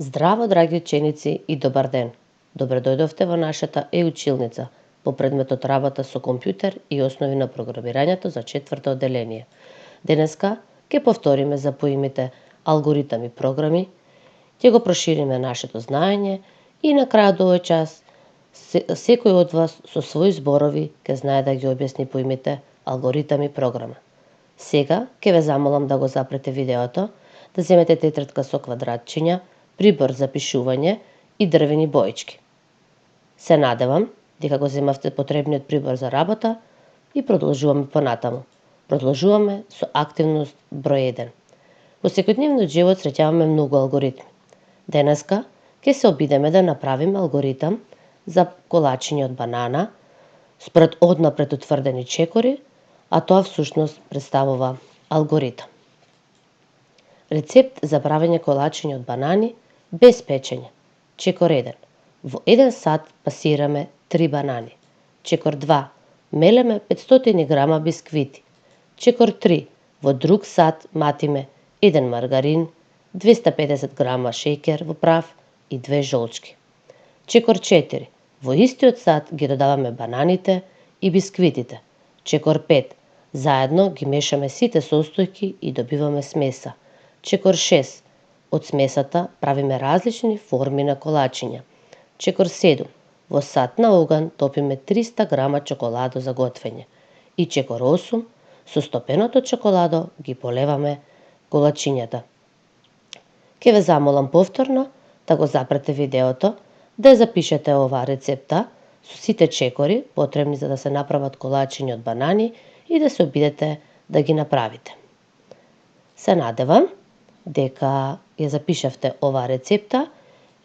Здраво, драги ученици, и добар ден! Добре дојдовте во нашата училница по предметот работа со компјутер и основи на програмирањето за четврто одделение. Денеска ќе повториме за поимите алгоритам и програми, ќе го прошириме нашето знаење и на крајот овој час секој од вас со своји зборови ќе знае да ги објасни поимите алгоритам и програма. Сега ќе ве замолам да го запрете видеото, да земете тетрадка со квадратчиња, прибор за пишување и дрвени боички. Се надевам дека го земавте потребниот прибор за работа и продолжуваме понатаму. Продолжуваме со активност број 1. Во секојдневниот живот среќаваме многу алгоритми. Денеска ќе се обидеме да направиме алгоритам за колачење од банана според однапред утврдени чекори, а тоа всушност представува алгоритам. Рецепт за правење колачење од банани без печење. Чекор 1. Во 1 сат пасираме 3 банани. Чекор 2. Мелеме 500 грама бисквити. Чекор 3. Во друг сат матиме 1 маргарин, 250 грама шеќер во прав и 2 жолчки. Чекор 4. Во истиот сат ги додаваме бананите и бисквитите. Чекор 5. Заедно ги мешаме сите состојки и добиваме смеса. Чекор 6. Од смесата правиме различни форми на колачиња. Чекор 7. Во сат на оган топиме 300 грама чоколадо за готвење. И чекор 8. Со стопеното чоколадо ги полеваме колачињата. Ке ве замолам повторно да го запрете видеото, да ја запишете оваа рецепта со сите чекори потребни за да се направат колачиња од банани и да се обидете да ги направите. Се надевам дека ја запишавте оваа рецепта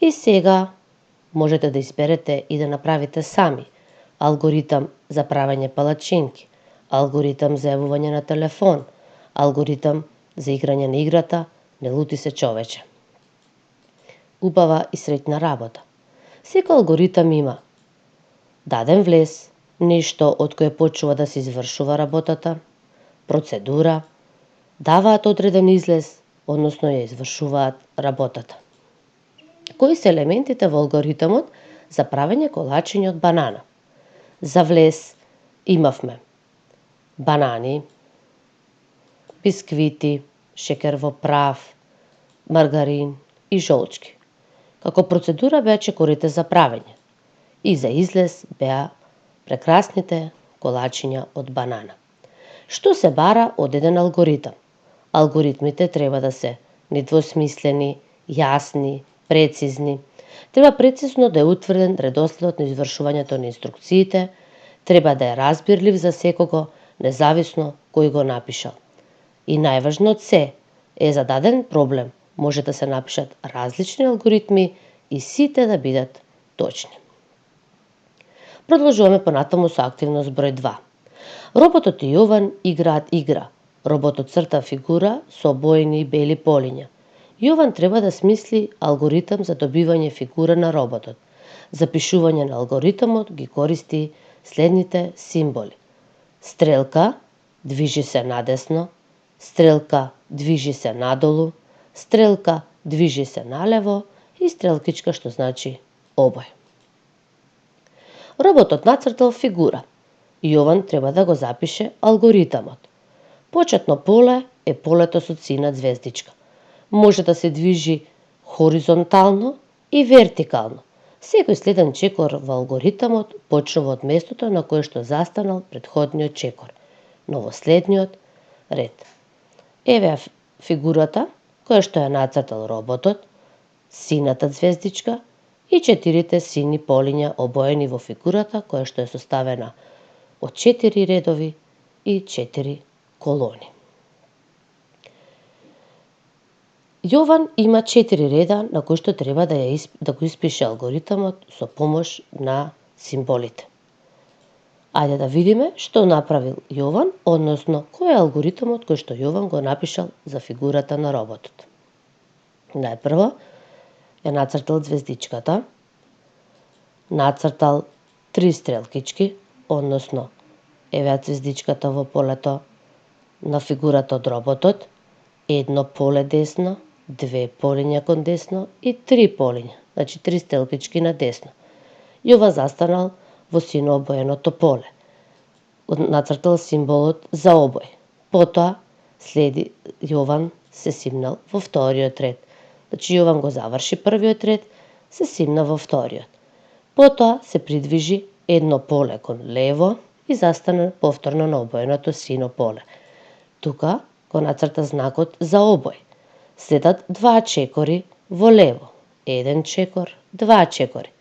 и сега можете да изберете и да направите сами алгоритам за правење палачинки, алгоритам за јавување на телефон, алгоритам за играње на играта "Не лути се човече". Убава и среќна работа. Секој алгоритам има даден влез, нешто од кое почнува да се извршува работата, процедура, даваат одреден излез, односно ја извршуваат работата. Кои се елементите во алгоритамот за правење колачиње од банана? За влез имавме банани, бисквити, шеќер во прав, маргарин и жолчки. Како процедура беа чекорите за правење и за излез беа прекрасните колачиња од банана. Што се бара од еден алгоритам? Алгоритмите треба да се недвосмислени, јасни, прецизни. Треба прецизно да е утврден редоследот на извршувањето на инструкциите, треба да е разбирлив за секого, независно кој го напишал. И најважно од се е за даден проблем може да се напишат различни алгоритми и сите да бидат точни. Продолжуваме понатаму со активност број 2. Роботот и Јован играат игра. Роботот црта фигура со обоени бели полиња. Јован треба да смисли алгоритам за добивање фигура на роботот. За пишување на алгоритамот ги користи следните символи. Стрелка движи се надесно, стрелка движи се надолу, стрелка движи се налево и стрелкичка што значи обој. Роботот нацртал фигура. Јован треба да го запише алгоритамот. Почетно поле е полето со цина звездичка. Може да се движи хоризонтално и вертикално. Секој следен чекор во алгоритамот почнува од местото на кое што застанал претходниот чекор, но во следниот ред. Еве фигурата која што ја нацртал роботот, сината звездичка и 4 сини полиња обоени во фигурата која што е составена од 4 редови и 4 колони. Јован има 4 реда на кои што треба да го испише алгоритамот со помош на символите. Ајде да видиме што направил Јован, односно кој е алгоритамот кој што Јован го напишал за фигурата на роботот. Најпрво ја нацртал звездичката, нацртал 3 стрелкички, односно еве звездичката во полето на фигурата од роботот, едно поле десно, 2 полиња кон десно и 3 полиња, значи 3 стелкички на десно. Јован застанал во сино обоеното поле. Нацртал символот за обој. Потоа следи Јован се симнал во вториот ред. Значи Јован го заврши првиот ред, се симна во вториот. Потоа се придвижи едно поле кон лево и застана повторно на обоеното сино поле. Тука го нацрта знакот за обој. Следат 2 чекори во лево. 1 чекор, 2 чекори.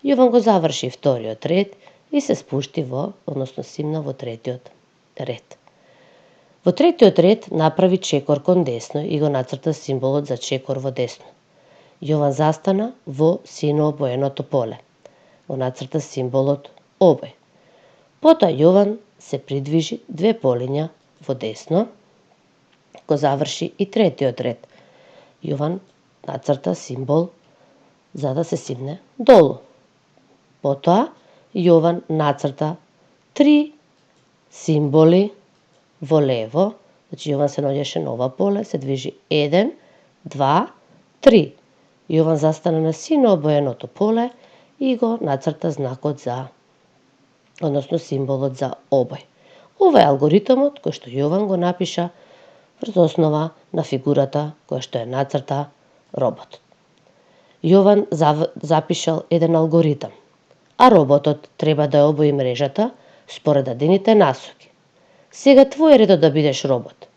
Јован го заврши вториот ред и се спушти односно симна во третиот ред. Во третиот ред направи чекор кон десно и го нацрта символот за чекор во десно. Јован застана во сино обоеното поле. Го нацрта символот обој. Потоа Јован се придвижи 2 полиња во десно, го заврши и третиот ред. Јован нацрта символ за да се симне долу. Потоа Јован нацрта 3 символи во лево, значи Јован се наоѓаше на ова поле, се движи 1, 2, 3. Јован застана на сино обоеното поле и го нацрта знакот за, односно символот за обој. Ова е алгоритмот кој што Јован го напиша врз основа на фигурата која што е нацрта роботот. Јован запишал еден алгоритам, а роботот треба да ја обои мрежата според дадените насоки. Сега твој редот да бидеш робот.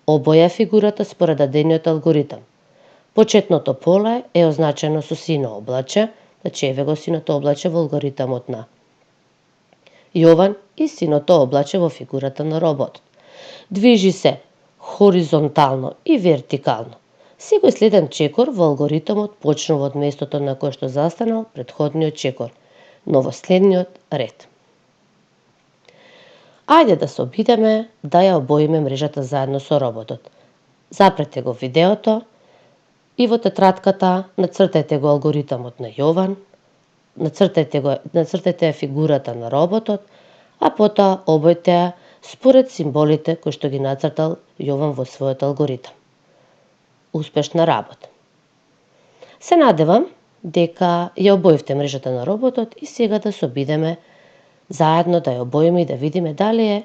Обоја фигурата според дадениот алгоритам. Почетното поле е означено со сино облаче, значи еве го синото облаче во алгоритамот на Јован и синото облаче во фигурата на роботот. Движи се хоризонтално и вертикално. Секој следен чекор во алгоритамот почнува од местото на кое што застанал претходниот чекор, но во следниот ред. Ајде да се обидеме да ја обоиме мрежата заедно со роботот. Запрете го видеото и во тетратката нацртајте го алгоритамот на Јован, нацртајте фигурата на роботот, а потоа обојте ја според символите кои што ги нацртал Јован во својот алгоритам. Успешна работа! Се надевам дека ја обоивте мрежата на роботот и сега да се обидеме заедно да ја обоиме и да видиме дали е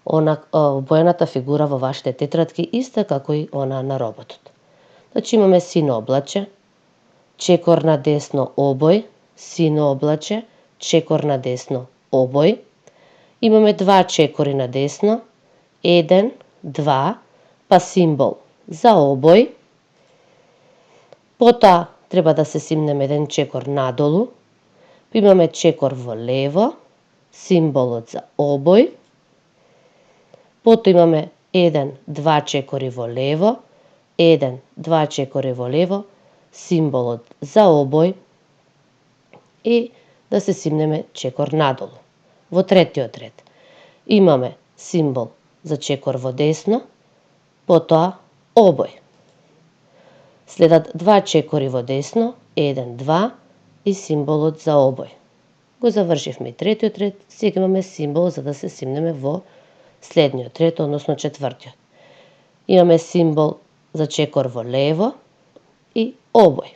обоената фигура во вашите тетратки иста како и она на роботот. Значи имаме сино облаче, чекор на десно обој, сино облаче, чекор на десно обој. Имаме 2 чекори на десно, 1, 2, па символ за обој. Потоа треба да се симнеме еден чекор надолу. Имаме чекор во лево, символот за обој. Потоа имаме 1, 2 чекори во лево, 1, 2 чекори во лево, символот за обој и да се симнеме чекор надолу. Во третиот ред имаме символ за чекор во десно, потоа обој. Следат 2 чекори во десно, 1, 2 и символот за обој. Го завршивме и третиот ред, сега имаме символ за да се симнеме во следниот ред, односно четвртиот. Имаме символ за чекор во лево и обој.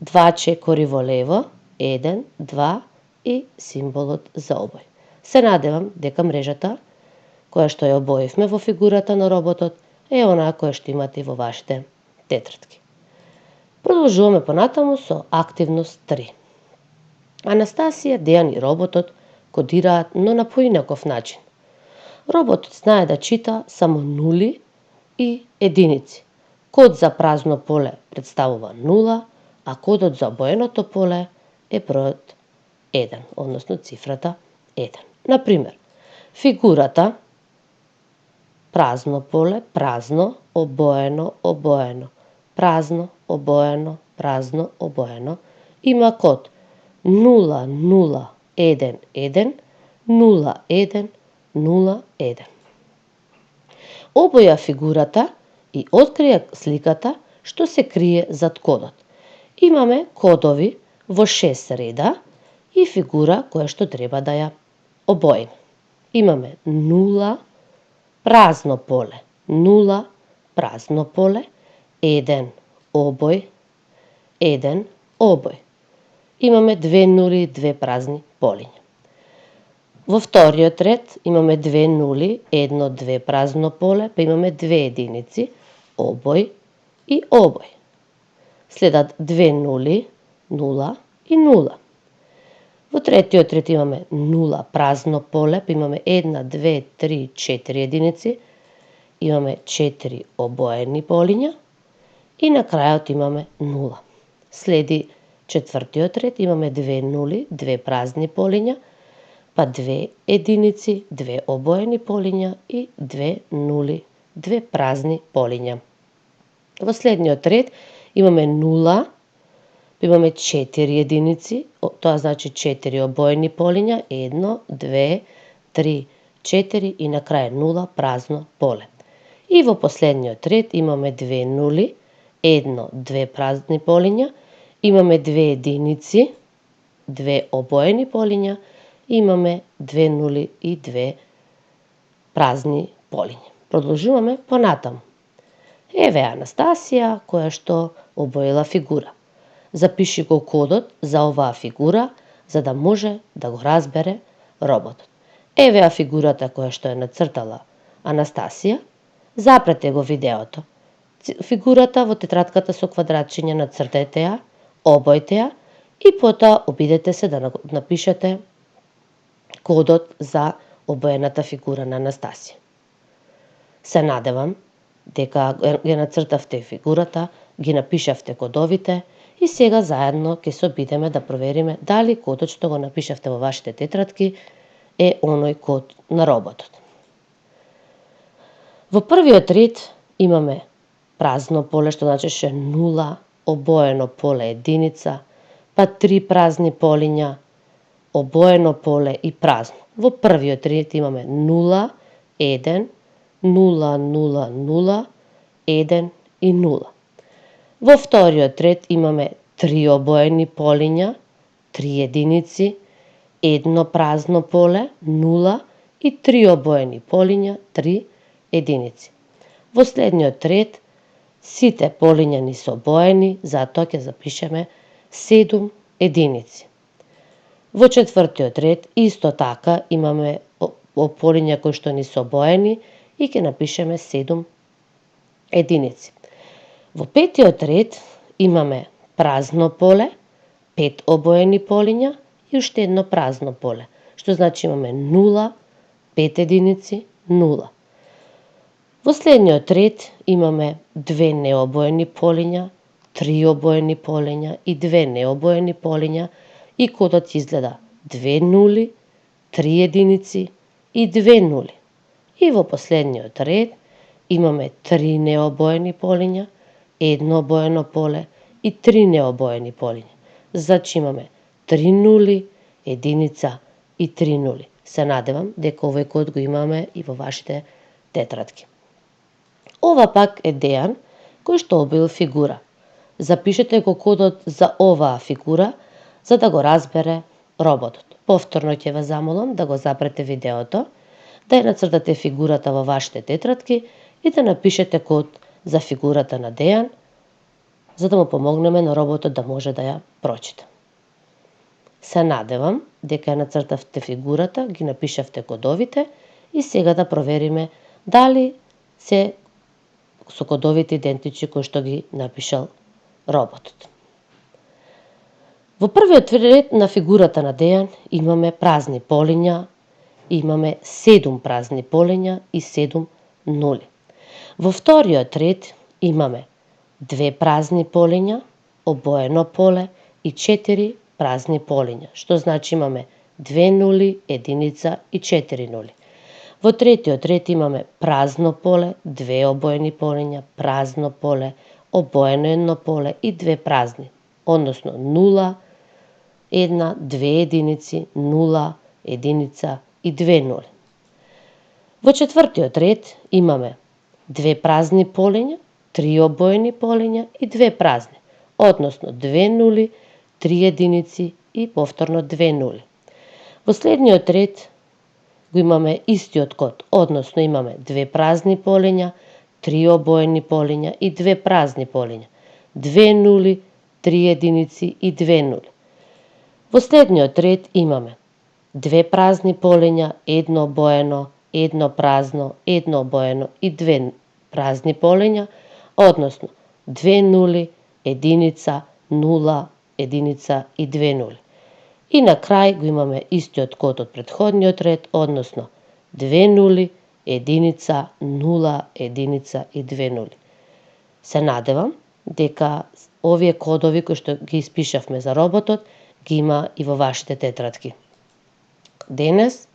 2 чекори во лево, 1, 2 и символот за обој. Се надевам дека мрежата која што ја обоивме во фигурата на роботот е онаа која што имате и во вашите тетратки. Продолжуваме понатаму со активност 3. Анастасија, Дејан и роботот кодираат, но на поинаков начин. Роботот знае да чита само нули и единици. Код за празно поле представува 0, а кодот за обоеното поле е бројот 1, односно цифрата 1. Например, фигурата празно поле, празно, обоено, обоено, празно, обоено, празно, обоено, има код 0011 01 01. Обоја фигурата и открија сликата што се крие зад кодот. Имаме кодови во 6 реда и фигура која што треба да ја обоиме. Имаме 0 празно поле, 0 празно поле, 1 обој, 1 обој. Имаме 2 нули, 2 празни полиња. Во вториот ред имаме 2 нули, 1, 2 празно поле, па имаме 2 единици, обој и обој. Следат 2 нули, 0 и 0. Во третиот ред имаме 0 празно поле, па имаме 1, 2, 3, 4 единици, имаме 4 обоени полиња и на крајот имаме 0. Следи четвртиот ред, имаме 2 нули, 2 празни полиња, па 2 единици, 2 обоени полиња и 2 нули, 2 празни полиња. Во следниот ред имаме 0, па имаме 4 единици, тоа значи 4 обоени полиња, 1, 2, 3, 4 и на крај 0 празно поле. И во последниот ред имаме 2 нули, 1, 2 празни полиња, имаме 2 единици, 2 обоени полиња, имаме 2 нули и 2 празни полиња. Продолжуваме понатаму. Еве Анастасија која што обоила фигура. Запиши го кодот за оваа фигура за да може да го разбере роботот. Еве фигурата која што е нацртала Анастасија. Запрете го видеото. Фигурата во тетратката со квадратчиња нацртете ја, обојте ја и потоа обидете се да напишете кодот за обоената фигура на Анастасија. Се надевам дека ја нацртавте фигурата, ги напишавте кодовите и сега заедно ќе се обидеме да провериме дали кодот што го напишавте во вашите тетратки е оној код на роботот. Во првиот ред имаме празно поле, што значеше 0, обоено поле единица, па 3 празни полиња, обоено поле и празно. Во првиот ред имаме 0, 1, 0, 0, 0, 1 и 0. Во вториот ред имаме 3 обоени полиња, 3 единици, 1 празно поле, 0 и 3 обоени полиња, 3 единици. Во следниот ред сите полиња ни се обоени, затоа ќе запишеме 7 единици. Во четвртиот ред исто така имаме полиња кои што ни се обоени и ќе напишеме 7 единици. Во петиот ред имаме празно поле, 5 обоени полиња и уште едно празно поле, што значи имаме 0, 5 единици, 0. Во следниот ред имаме 2 необоени полиња, 3 обоени полиња и 2 необоени полиња и кодот изгледа 2 нули, 3 единици и 2 нули. И во последниот ред имаме 3 необоени полиња, 1 обоено поле и 3 необоени полиња. Значи имаме 3 нули, единица и 3 нули. Се надевам дека овој код го имаме и во вашите тетратки. Ова пак е Дејан кој што обил фигура. Запишете го кодот за оваа фигура за да го разбере роботот. Повторно ќе ве замолам да го запрете видеото, да ја нацртате фигурата во вашите тетратки и да напишете код за фигурата на Дејан, за да му помогнеме на роботот да може да ја прочита. Се надевам дека ја нацртавте фигурата, ги напишавте кодовите и сега да провериме дали се со кодовите идентични кои што ги напишал роботот. Во првиот ред на фигурата на Дејан имаме празни полиња, имаме 7 празни полиња и 7 нули. Во вториот ред имаме 2 празни полиња, обоено поле и 4 празни полиња, што значи имаме 2 нули, единица и 4 нули. Во третиот ред имаме празно поле, 2 обоени полиња, празно поле, обоено едно поле и 2 празни, односно 0, 1, 2 единици, 0, единица и 2 нули. Во четвртиот ред имаме 2 празни полиња, 3 обоени полиња и 2 празни, односно 2 нули, 3 единици и повторно 2 нули. Во следниот ред го имаме истиот код, односно имаме 2 празни полиња, 3 обоени полиња и 2 празни полиња, 2 нули, 3 единици и 2 нули. Во следниот ред имаме 2 празни полиња, 1 обоено, 1 празно, 1 обоено и 2 празни полиња, односно 2 нули, единица, нула, единица и 2 нули. И на крај го имаме истиот код од претходниот ред, односно 2 нули, единица, нула, единица и 2 нули. Се надевам дека овие кодови кои што ги испишавме за роботот ги има и во вашите тетрадки. Денес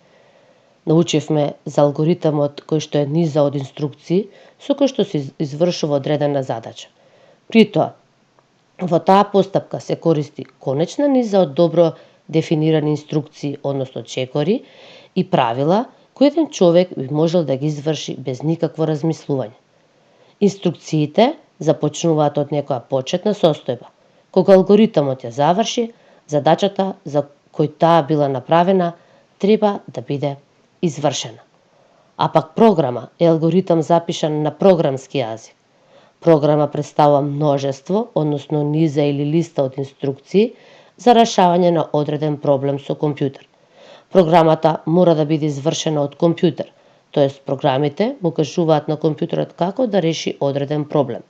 научивме за алгоритамот кој што е низа од инструкции со кој што се извршува одредена задача. Притоа, во таа постапка се користи конечна низа од добро дефинирани инструкции, односно чекори и правила кои еден човек би можел да ги изврши без никакво размислување. Инструкциите започнуваат од некоја почетна состојба. Кога алгоритамот ја заврши, задачата за кој таа била направена треба да биде извршена. А пак програма е алгоритам запишан на програмски јазик. Програма представува множество, односно низа или листа од инструкции за решавање на одреден проблем со компјутер. Програмата мора да биде извршена од компјутер, тоест програмите му кажуваат на компјутерот како да реши одреден проблем.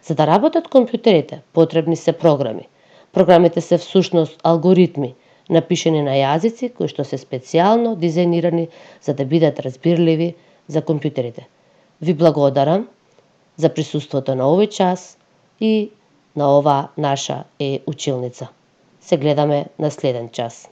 За да работат компјутерите, потребни се програми. Програмите се всушност алгоритми, напишани на јазици кои што се специјално дизајнирани за да бидат разбирливи за компјутерите. Ви благодарам за присуството на овој час и на оваа наша училница. Се гледаме на следен час.